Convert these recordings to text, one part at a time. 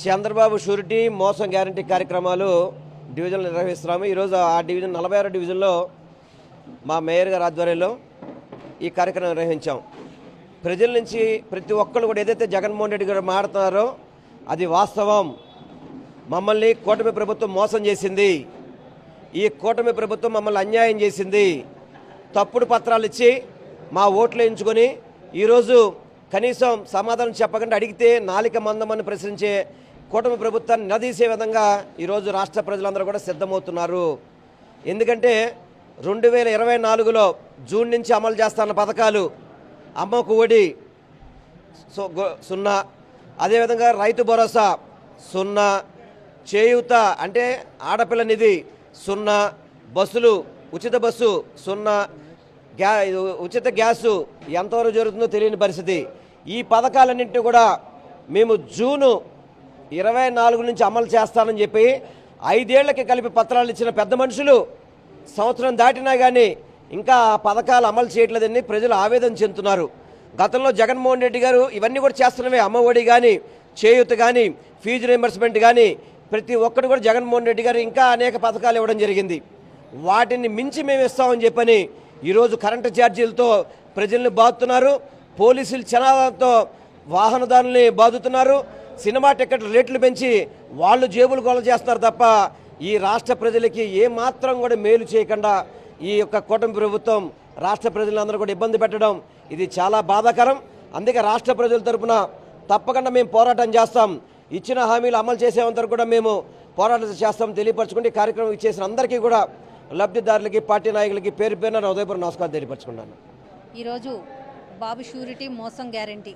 Chandrababu surety మోసం guarantee కార్యక్రమాలు డివిజన్లు నిర్వహిస్తున్నాము. ఈరోజు ఆ డివిజన్ 46 డివిజన్లో మా మేయర్ గారి ఆధ్వర్యంలో ఈ కార్యక్రమం నిర్వహించాం. ప్రజల నుంచి ప్రతి ఒక్కరు కూడా ఏదైతే జగన్మోహన్ రెడ్డి గారు మాట్లాడుతున్నారో అది వాస్తవం. మమ్మల్ని కూటమి ప్రభుత్వం మోసం చేసింది. ఈ కూటమి ప్రభుత్వం మమ్మల్ని అన్యాయం చేసింది. తప్పుడు పత్రాలు ఇచ్చి మా ఓట్లు వేయించుకొని ఈరోజు కనీసం సమాధానం చెప్పకుండా అడిగితే నాలిక మందమని ప్రశ్నించే కూటమి ప్రభుత్వాన్ని నిలదీసే విధంగా ఈరోజు రాష్ట్ర ప్రజలందరూ కూడా సిద్ధమవుతున్నారు. ఎందుకంటే 2024లో జూన్ నుంచి అమలు చేస్తున్న పథకాలు అమ్మకు ఒడి 0, అదేవిధంగా రైతు భరోసా 0, చేయూత అంటే ఆడపిల్ల నిధి 0, బస్సులు ఉచిత బస్సు 0, ఉచిత గ్యాసు ఎంతవరకు జరుగుతుందో తెలియని పరిస్థితి. ఈ పథకాలన్నింటినీ కూడా మేము జూను 24 నుంచి అమలు చేస్తానని చెప్పి 5 ఏళ్లకి కలిపి పత్రాలు ఇచ్చిన పెద్ద మనుషులు సంవత్సరం దాటినా కానీ ఇంకా ఆ పథకాలు అమలు చేయట్లేదని ప్రజలు ఆవేదన చెందుతున్నారు. గతంలో జగన్మోహన్ రెడ్డి గారు ఇవన్నీ కూడా చేస్తున్నవే. అమ్మఒడి కానీ, చేయూత కానీ, ఫీజు రీయింబర్స్మెంట్ కానీ ప్రతి ఒక్కటి కూడా జగన్మోహన్ రెడ్డి గారు ఇంకా అనేక పథకాలు ఇవ్వడం జరిగింది. వాటిని మించి మేము ఇస్తామని చెప్పని ఈరోజు కరెంటు ఛార్జీలతో ప్రజల్ని బాదుతున్నారు. పోలీసులు చనాలతో వాహనదారుల్ని బాదుతున్నారు. సినిమా టికెట్ రేట్లు పెంచి వాళ్ళు జేబులు గొల్ల చేస్తున్నారు తప్ప ఈ రాష్ట్ర ప్రజలకి ఏమాత్రం కూడా మేలు చేయకుండా ఈ యొక్క కూటమి ప్రభుత్వం రాష్ట్ర ప్రజలందరూ కూడా ఇబ్బంది పెట్టడం ఇది చాలా బాధాకరం. అందుకే రాష్ట్ర ప్రజల తరఫున తప్పకుండా మేము పోరాటం చేస్తాం. ఇచ్చిన హామీలు అమలు చేసేంత కూడా మేము పోరాటం చేస్తాం తెలియపరచుకుంటే కార్యక్రమం ఇచ్చేసిన అందరికీ కూడా లబ్ధిదారులకి పార్టీ నాయకులకి పేరు పేరున ఉదయపూర్ నమస్కారం తెలియపరచుకున్నాను. ఈరోజు బాబు షూరిటీ మోసం గ్యారంటీ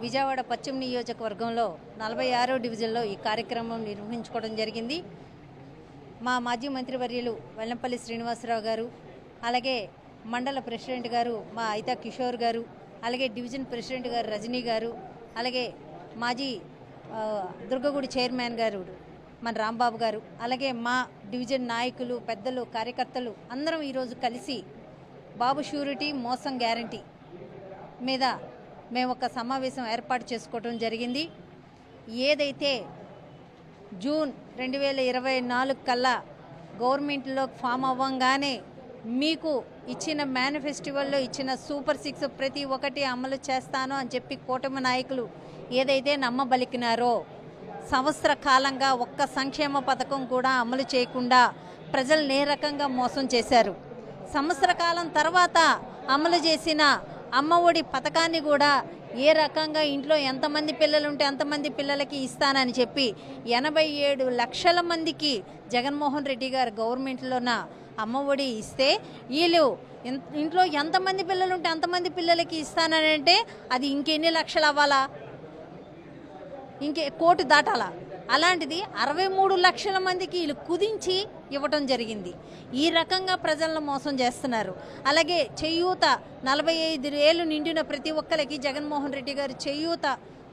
విజయవాడ పశ్చిమ నియోజకవర్గంలో 46వ డివిజన్లో ఈ కార్యక్రమం నిర్వహించుకోవడం జరిగింది. మా మాజీ మంత్రివర్యులు వెల్లంపల్లి శ్రీనివాసరావు గారు, అలాగే మండల ప్రెసిడెంట్ గారు మా ఐతా కిషోర్ గారు, అలాగే డివిజన్ ప్రెసిడెంట్ గారు రజనీ గారు, అలాగే మాజీ దుర్గగుడి చైర్మన్ గారు మన రాంబాబు గారు, అలాగే మా డివిజన్ నాయకులు, పెద్దలు, కార్యకర్తలు అందరం ఈరోజు కలిసి బాబు షూరిటీ మోసం గ్యారంటీ మీద మేము ఒక సమావేశం ఏర్పాటు చేసుకోవడం జరిగింది. ఏదైతే జూన్ 2024 కల్లా గవర్నమెంట్లో ఫామ్ అవ్వంగానే మీకు ఇచ్చిన మేనిఫెస్టివల్లో ఇచ్చిన సూపర్ 6 ప్రతి ఒక్కటి అమలు చేస్తాను అని చెప్పి కూటమి నాయకులు ఏదైతే నమ్మబలికినారో సంవత్సర కాలంగా ఒక్క సంక్షేమ పథకం కూడా అమలు చేయకుండా ప్రజల్ని ఏ రకంగా మోసం చేశారు. సంవత్సర కాలం తర్వాత అమలు చేసిన అమ్మఒడి పథకాన్ని కూడా ఏ రకంగా ఇంట్లో ఎంతమంది పిల్లలు ఉంటే అంతమంది పిల్లలకి ఇస్తానని చెప్పి 87 లక్షల మందికి జగన్మోహన్ రెడ్డి గారు గవర్నమెంట్లోన అమ్మఒడి ఇస్తే వీళ్ళు ఇంట్లో ఎంతమంది పిల్లలు ఉంటే అంతమంది పిల్లలకి ఇస్తానని అంటే అది ఇంకెన్ని లక్షలు అవ్వాలా, కోటి దాటాలా? అలాంటిది 63 లక్షల మందికి వీళ్ళు కుదించి ఇవ్వటం జరిగింది. ఈ రకంగా ప్రజలను మోసం చేస్తున్నారు. అలాగే చేయూత 45 ఏళ్ళు నిండిన ప్రతి ఒక్కరికి జగన్మోహన్ రెడ్డి గారు చేయూత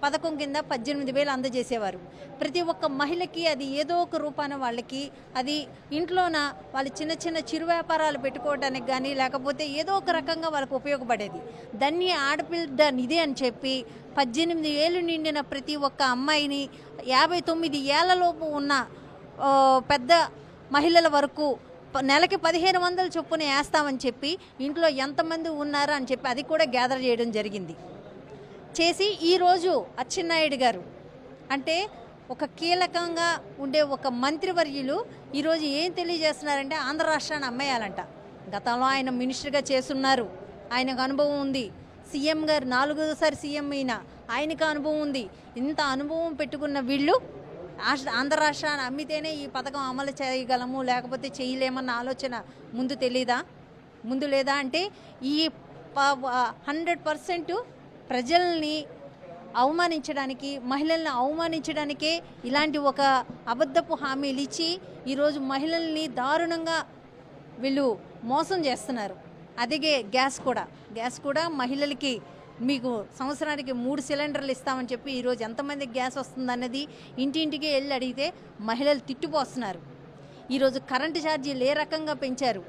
పథకం కింద 18,000 అందజేసేవారు. ప్రతి ఒక్క మహిళకి అది ఏదో ఒక రూపాన వాళ్ళకి అది ఇంట్లోన వాళ్ళు చిన్న చిన్న చిరు వ్యాపారాలు పెట్టుకోవడానికి కానీ లేకపోతే ఏదో ఒక రకంగా వాళ్ళకు ఉపయోగపడేది. దాన్ని ఆడపిల్ల నిధి అని చెప్పి 18 ఏళ్ళు నిండిన ప్రతి ఒక్క అమ్మాయిని 59 ఏళ్లలోపు ఉన్న పెద్ద మహిళల వరకు నెలకి 1,500 చొప్పున వేస్తామని చెప్పి ఇంట్లో ఎంతమంది ఉన్నారో అని చెప్పి అది కూడా గ్యాదర్ చేయడం జరిగింది. చేసి ఈరోజు అచ్చెన్నాయుడు గారు అంటే ఒక కీలకంగా ఉండే ఒక మంత్రివర్యులు ఈరోజు ఏం తెలియజేస్తున్నారంటే ఆంధ్ర రాష్ట్రాన్ని అమ్మేయాలంట. గతంలో ఆయన మినిస్టర్గా చేస్తున్నారు, ఆయనకు అనుభవం ఉంది. సీఎం గారు 4వ సీఎం అయినా ఆయనకు అనుభవం ఉంది. ఇంత అనుభవం పెట్టుకున్న వీళ్ళు ఆంధ్ర రాష్ట్రాన్ని అమ్మితేనే ఈ పథకం అమలు చేయగలము లేకపోతే చేయలేమన్న ఆలోచన ముందు లేదా అంటే ఈ 100% ప్రజల్ని అవమానించడానికి, మహిళల్ని అవమానించడానికే ఇలాంటి ఒక అబద్ధపు హామీలు ఇచ్చి ఈరోజు మహిళల్ని దారుణంగా వీళ్ళు మోసం చేస్తున్నారు. అదిగే గ్యాస్ కూడా మహిళలకి మీకు సంవత్సరానికి 3 సిలిండర్లు ఇస్తామని చెప్పి ఈరోజు ఎంతమందికి గ్యాస్ వస్తుందన్నది ఇంటింటికి వెళ్ళి అడిగితే మహిళలు తిట్టుపోస్తున్నారు. ఈరోజు కరెంటు ఛార్జీలు ఏ రకంగా పెంచారు.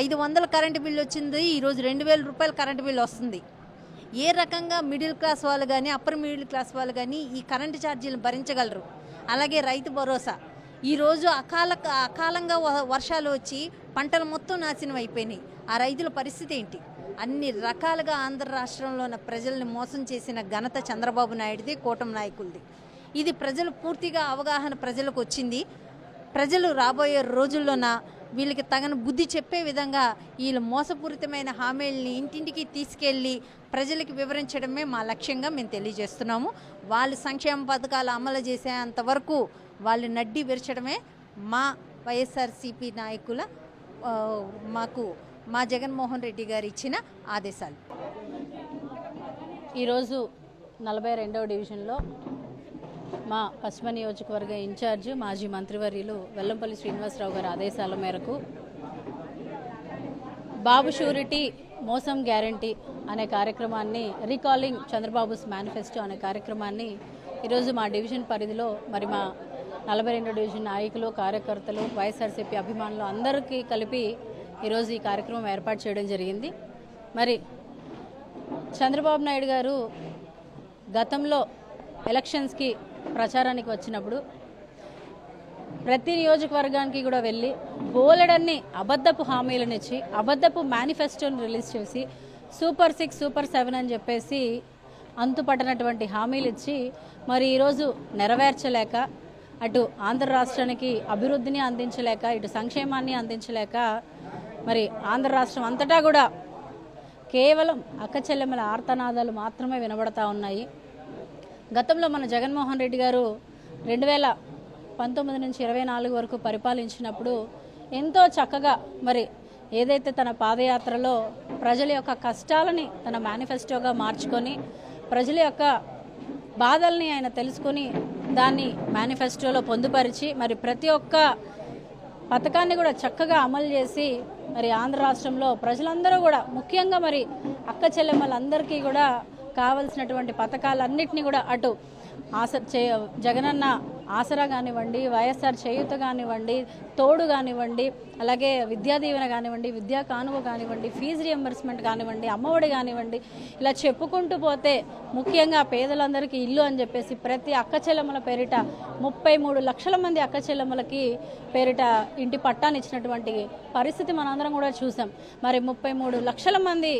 500 కరెంటు బిల్లు వచ్చింది, ఈరోజు 2,000 రూపాయలు కరెంటు బిల్లు వస్తుంది. ఏ రకంగా మిడిల్ క్లాస్ వాళ్ళు కానీ అప్పర్ మిడిల్ క్లాస్ వాళ్ళు కానీ ఈ కరెంటు ఛార్జీలను భరించగలరు? అలాగే రైతు భరోసా ఈరోజు అకాలంగా వర్షాలు వచ్చి పంటలు మొత్తం నాశనం అయిపోయినాయి. ఆ రైతుల పరిస్థితి ఏంటి? అన్ని రకాలుగా ఆంధ్ర రాష్ట్రంలో ఉన్న ప్రజల్ని మోసం చేసిన ఘనత చంద్రబాబు నాయుడుది, కూటమి నాయకులది. ఇది ప్రజలు పూర్తిగా అవగాహన ప్రజలకు వచ్చింది. ప్రజలు రాబోయే రోజుల్లోన వీళ్ళకి తగిన బుద్ధి చెప్పే విధంగా వీళ్ళు మోసపూరితమైన హామీలని ఇంటింటికి తీసుకెళ్ళి ప్రజలకు వివరించడమే మా లక్ష్యంగా మేము తెలియజేస్తున్నాము. వాళ్ళు సంక్షేమ పథకాలు అమలు చేసేంత వరకు వాళ్ళు నడ్డి విరచడమే మా వైఎస్ఆర్సీపీ నాయకుల మా జగన్మోహన్ రెడ్డి గారు ఇచ్చిన ఆదేశాలు. ఈరోజు 42వ డివిజన్లో మా పశ్చిమ నియోజకవర్గ ఇన్ఛార్జ్ మాజీ మంత్రివర్యులు వెల్లంపల్లి శ్రీనివాసరావు గారి ఆదేశాల మేరకు బాబు షూరిటీ మోసం గ్యారంటీ అనే కార్యక్రమాన్ని, రీకాలింగ్ చంద్రబాబుస్ మేనిఫెస్టో అనే కార్యక్రమాన్ని ఈరోజు మా డివిజన్ పరిధిలో మరి మా 42వ డివిజన్ నాయకులు, కార్యకర్తలు, వైఎస్ఆర్సీపీ అభిమానులు అందరికీ కలిపి ఈరోజు ఈ కార్యక్రమం ఏర్పాటు చేయడం జరిగింది. మరి చంద్రబాబు నాయుడు గారు గతంలో ఎలక్షన్స్కి ప్రచారానికి వచ్చినప్పుడు ప్రతి నియోజకవర్గానికి కూడా వెళ్ళి బోలెడన్ని అబద్ధపు హామీలను ఇచ్చి అబద్ధపు మేనిఫెస్టోని రిలీజ్ చేసి సూపర్ 6, సూపర్ 7 అని చెప్పేసి అంతుపట్టనటువంటి హామీలు ఇచ్చి మరి ఈరోజు నెరవేర్చలేక అటు ఆంధ్ర రాష్ట్రానికి అభివృద్ధిని అందించలేక ఇటు సంక్షేమాన్ని అందించలేక మరి ఆంధ్ర రాష్ట్రం అంతటా కూడా కేవలం అక్కచెల్లెమ్మల ఆర్తనాదాలు మాత్రమే వినబడతా ఉన్నాయి. గతంలో మన జగన్మోహన్ రెడ్డి గారు 2019 నుంచి 24 వరకు పరిపాలించినప్పుడు ఎంతో చక్కగా మరి ఏదైతే తన పాదయాత్రలో ప్రజల యొక్క కష్టాలని తన మేనిఫెస్టోగా మార్చుకొని ప్రజల యొక్క బాధల్ని ఆయన తెలుసుకొని దాన్ని మేనిఫెస్టోలో పొందుపరిచి మరి ప్రతి ఒక్క పథకాన్ని కూడా చక్కగా అమలు చేసి మరి ఆంధ్ర రాష్ట్రంలో ప్రజలందరూ కూడా ముఖ్యంగా మరి అక్క చెల్లెమ్మలందరికీ కూడా కావలసినటువంటి పథకాలన్నింటినీ కూడా అటు జగనన్న ఆసరా కానివ్వండి, వైఎస్ఆర్ చేయూత కానివ్వండి, తోడు కానివ్వండి, అలాగే విద్యా దీవెన కానివ్వండి, విద్యా కానుక కానివ్వండి, ఫీజు రియంబర్స్మెంట్ కానివ్వండి, అమ్మఒడి కానివ్వండి, ఇలా చెప్పుకుంటూ పోతే ముఖ్యంగా పేదలందరికీ ఇల్లు అని చెప్పేసి ప్రతి అక్క చెల్లెమ్మల పేరిట 33 లక్షల మంది అక్క చెల్లెమ్మలకి పేరిట ఇంటి పట్టాన్ని ఇచ్చినటువంటి పరిస్థితి మనందరం కూడా చూసాం. మరి 33 లక్షల మంది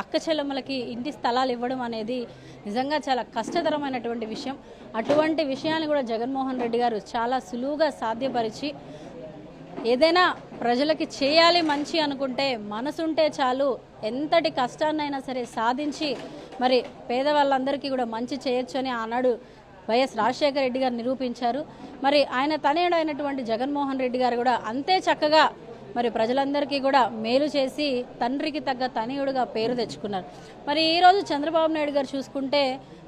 అక్క చెల్లెమ్మలకి ఇంటి స్థలాలు ఇవ్వడం అనేది నిజంగా చాలా కష్టతరమైనటువంటి విషయం. అటువంటి విషయాన్ని కూడా జగన్మోహన్ రెడ్డి గారు చాలా సులువుగా సాధ్యపరిచి ఏదైనా ప్రజలకి చేయాలి మంచి అనుకుంటే మనసుంటే చాలు ఎంతటి కష్టాన్నైనా సరే సాధించి మరి పేదవాళ్ళందరికీ కూడా మంచి చేయొచ్చు అని ఆనాడు వైఎస్ రాజశేఖర రెడ్డి గారు నిరూపించారు. మరి ఆయన తనయుడు అయినటువంటి జగన్మోహన్ రెడ్డి గారు కూడా అంతే చక్కగా మరి ప్రజలందరికీ కూడా మేలు చేసి తండ్రికి తగ్గ తనయుడుగా పేరు తెచ్చుకున్నారు. మరి ఈరోజు చంద్రబాబు నాయుడు గారు చూసుకుంటే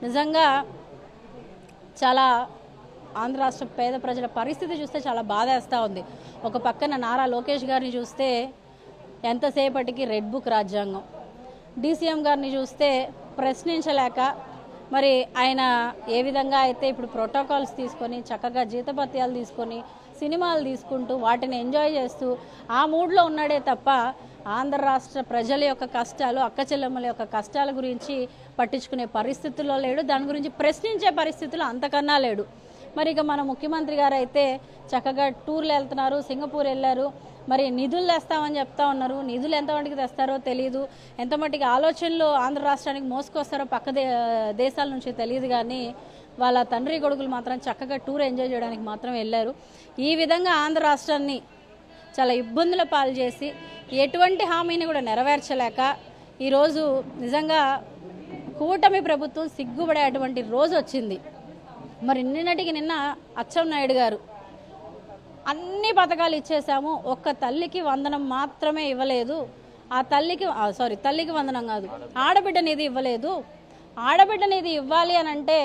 నిజంగా చాలా ఆంధ్ర రాష్ట్ర పేద ప్రజల పరిస్థితి చూస్తే చాలా బాధేస్తూ ఉంది. ఒక పక్కన నారా లోకేష్ గారిని చూస్తే ఎంతసేపటికి రెడ్ బుక్ రాజ్యాంగం, డీసీఎం గారిని చూస్తే ప్రశ్నించలేక మరి ఆయన ఏ విధంగా అయితే ఇప్పుడు ప్రోటోకాల్స్ తీసుకొని చక్కగా జీతభత్యాలు తీసుకొని సినిమాలు తీసుకుంటూ వాటిని ఎంజాయ్ చేస్తూ ఆ మూడ్లో ఉన్నాడే తప్ప ఆంధ్ర రాష్ట్ర ప్రజల యొక్క కష్టాలు, అక్క చెల్లెమ్మల యొక్క కష్టాల గురించి పట్టించుకునే పరిస్థితుల్లో లేడు. దాని గురించి ప్రశ్నించే పరిస్థితులు అంతకన్నా లేడు. మరి ఇక మన ముఖ్యమంత్రి గారు అయితే చక్కగా టూర్లు వెళ్తున్నారు, సింగపూర్ వెళ్ళారు. మరి నిధులు తెస్తామని చెప్తా ఉన్నారు. నిధులు ఎంతమందికి తెస్తారో తెలియదు, ఎంత మట్టికి ఆలోచనలు ఆంధ్ర రాష్ట్రానికి మోసుకొస్తారో పక్క దేశాల నుంచి తెలియదు. కానీ వాళ్ళ తండ్రి కొడుకులు మాత్రం చక్కగా టూర్ ఎంజాయ్ చేయడానికి మాత్రం వెళ్ళారు. ఈ విధంగా ఆంధ్ర రాష్ట్రాన్ని చాలా ఇబ్బందుల పాలు చేసి ఎటువంటి హామీని కూడా నెరవేర్చలేక ఈరోజు నిజంగా కూటమి ప్రభుత్వం సిగ్గుపడేటువంటి రోజు వచ్చింది. మరి నిన్నటికి నిన్న అచ్చెన్నాయుడు గారు అన్ని పథకాలు ఇచ్చేసాము, ఒక్క తల్లికి వందనం మాత్రమే ఇవ్వలేదు, ఆ తల్లికి వందనం కాదు, ఆడబిడ్డ నిధి ఇవ్వలేదు. ఆడబిడ్డ నిధి ఇవ్వాలి అని అంటే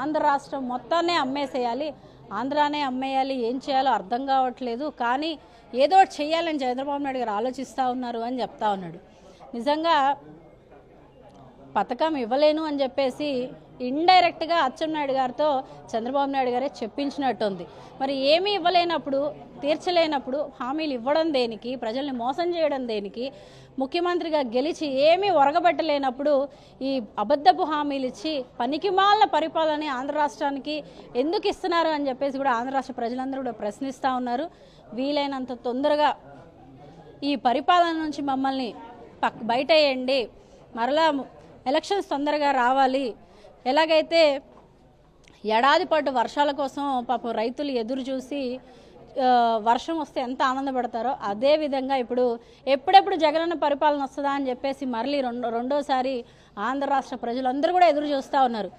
ఆంధ్ర రాష్ట్రం మొత్తాన్నే అమ్మేసేయాలి, ఆంధ్రానే అమ్మేయాలి, ఏం చేయాలో అర్థం కావట్లేదు, కానీ ఏదో చెయ్యాలని చంద్రబాబు నాయుడు గారు ఆలోచిస్తూ ఉన్నారు అని చెప్తా ఉన్నాడు. నిజంగా పథకం ఇవ్వలేను అని చెప్పేసి ఇండైరెక్ట్గా అచ్చెన్నాయుడు గారితో చంద్రబాబు నాయుడు గారే చెప్పించినట్టుంది. మరి ఏమీ ఇవ్వలేనప్పుడు, తీర్చలేనప్పుడు హామీలు ఇవ్వడం దేనికి, ప్రజల్ని మోసం చేయడం దేనికి, ముఖ్యమంత్రిగా గెలిచి ఏమీ ఒరగబెట్టలేనప్పుడు ఈ అబద్ధపు హామీలు ఇచ్చి పనికిమాలిన పరిపాలన ఆంధ్ర రాష్ట్రానికి ఎందుకు ఇస్తున్నారు అని చెప్పేసి కూడా ఆంధ్ర రాష్ట్ర ప్రజలందరూ కూడా ప్రశ్నిస్తూ ఉన్నారు. వీలైనంత తొందరగా ఈ పరిపాలన నుంచి మమ్మల్ని బయటేయండి, మరలా ఎలక్షన్స్ తొందరగా రావాలి. ఎలాగైతే ఏడాది పాటు వర్షాల కోసం పాపం రైతులు ఎదురు చూసి వర్షం వస్తే ఎంత ఆనందపడతారో అదేవిధంగా ఇప్పుడు ఎప్పుడెప్పుడు జగనన్న పరిపాలన వస్తుందా అని చెప్పేసి మళ్ళీ రెండోసారి ఆంధ్ర రాష్ట్ర ప్రజలందరూ కూడా ఎదురు చూస్తూ ఉన్నారు.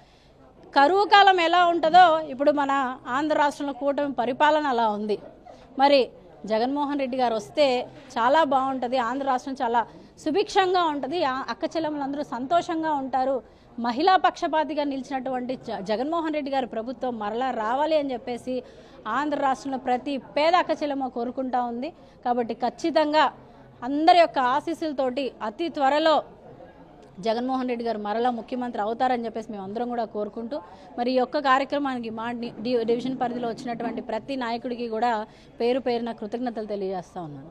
కరువు కాలం ఎలా ఉంటుందో ఇప్పుడు మన ఆంధ్ర రాష్ట్రంలో కూటమి పరిపాలన అలా ఉంది. మరి జగన్మోహన్ రెడ్డి గారు వస్తే చాలా బాగుంటుంది, ఆంధ్ర రాష్ట్రం చాలా సుభిక్షంగా ఉంటుంది, అక్క చెల్లెమ్మలందరూ సంతోషంగా ఉంటారు. మహిళా పక్షపాతిగా నిలిచినటువంటి జగన్మోహన్ రెడ్డి గారి ప్రభుత్వం మరలా రావాలి అని చెప్పేసి ఆంధ్ర రాష్ట్రంలో ప్రతి పేద అక్క చెల్లెమ్మ కోరుకుంటా ఉంది. కాబట్టి ఖచ్చితంగా అందరి యొక్క ఆశీస్సులతోటి అతి త్వరలో జగన్మోహన్ రెడ్డి గారు మరలా ముఖ్యమంత్రి అవుతారని చెప్పేసి మేము అందరం కూడా కోరుకుంటూ మరి ఈ యొక్క కార్యక్రమానికి మా డివిజన్ పరిధిలో వచ్చినటువంటి ప్రతి నాయకుడికి కూడా పేరు పేరున కృతజ్ఞతలు తెలియజేస్తా ఉన్నాను.